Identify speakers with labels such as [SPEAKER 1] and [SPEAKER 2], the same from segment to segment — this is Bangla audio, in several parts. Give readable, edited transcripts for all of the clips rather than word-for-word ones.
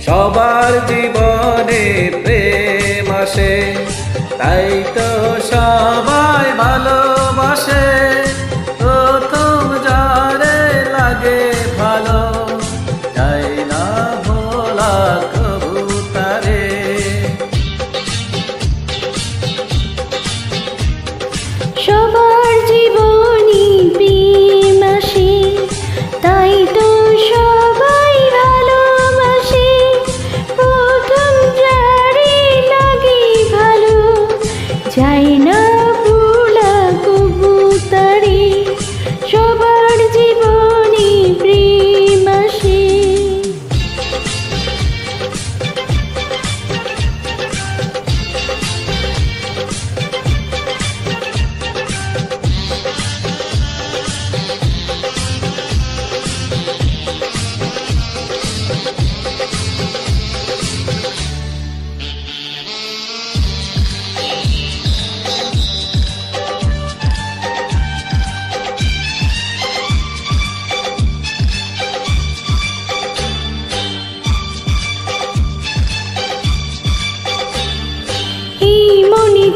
[SPEAKER 1] সবার জীবনে প্রেম আসে, তাই তো সবাই ভালোবাসে। প্রথম যারে লাগে ভালো, যায় না ভোলা কবু তারে।
[SPEAKER 2] সবার জীবনে প্রেম আসে, তাই তো সবাই ভালোবাসে। প্রথম যারে লাগে ভালো, যায় না ভোলা কবু তারে। সবার জীবনে প্রেম আসে।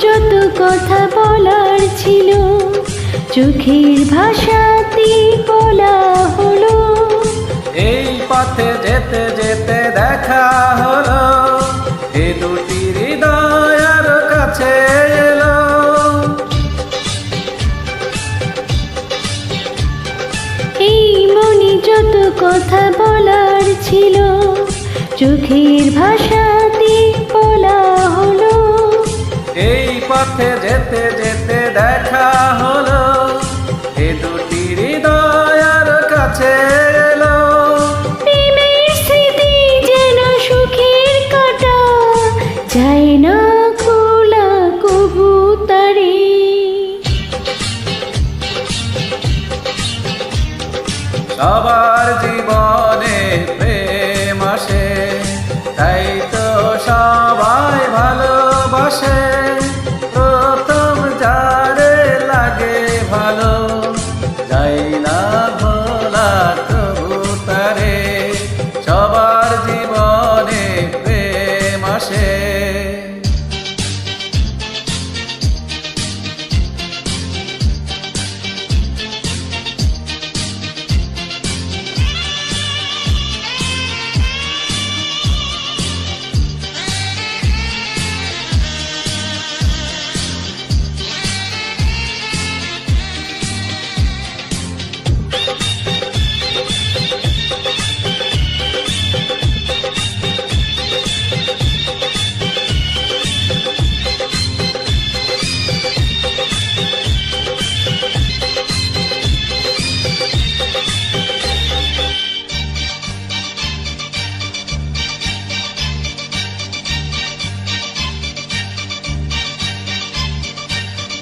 [SPEAKER 2] যত কথা বলার ছিল, চোখের ভাষাতে বলা হলো।
[SPEAKER 1] এই পথে যেতে যেতে দেখা হলো, এ দুটি হৃদয় আরো কাছে এলো।
[SPEAKER 2] এই মনে যত কথা বলার ছিল, চোখের ভাষাতে বলা হলো।
[SPEAKER 1] এই পথে যেতে যেতে দেখা হলো, এ দুটি হৃদয় আরো কাছে এলো।
[SPEAKER 2] প্রেমের স্মৃতি যেন সুখের কাঁটা, যায় না খোলা কবু তারে।
[SPEAKER 1] সবার জীবনে প্রেম আসে, তাই তো সবাই ভালোবাসে। প্রথম যারে লাগে ভালো, যায় না ভোলা কবু তারে। সবার জীবনে প্রেম আসে।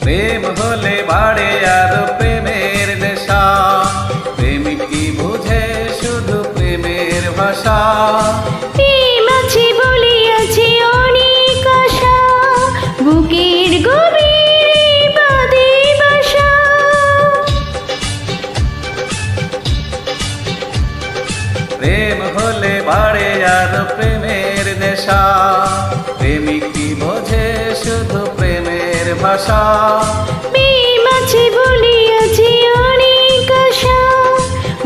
[SPEAKER 1] প্রেম হলে বাড়ে আর প্রেমের নেশা, প্রেম কি বুঝে শুধু প্রেমের ভাষা।
[SPEAKER 2] প্রেম আছে বলে আছে অনেক আশা, বুকের গভীরে বাঁধে বাসা।
[SPEAKER 1] প্রেম হলে বাড়ে আর প্রেমের নেশা, প্রেমিক কি বোঝে শুধু প্রেমের ভাষা।
[SPEAKER 2] প্রেম আছে বলে আছে অনেক আশা,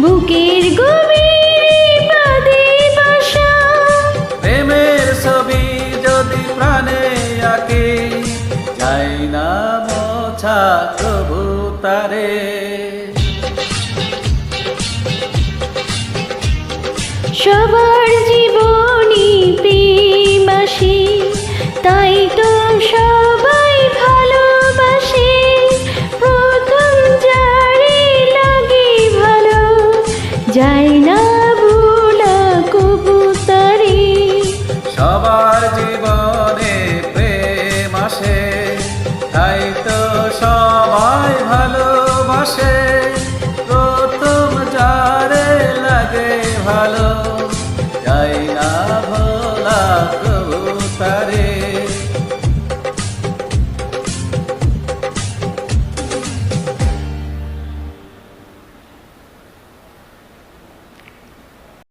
[SPEAKER 2] বুকের গভীরে বাঁধে বাসা।
[SPEAKER 1] প্রেমের ছবি যদি প্রাণে আঁকে, যায় না মোছা কবু তারে।
[SPEAKER 2] সবার জীবনে প্রেম আসে, তাই তো সবাই ভালোবাসে। প্রথম যারে লাগে ভালো, যায় না ভোলা কবু তারে।
[SPEAKER 1] সবার জীবনে প্রেম আসে, তাই তো সবাই ভালোবাসে। প্রথম যারে লাগে ভালো, যায় না ভোলা কবু তারে।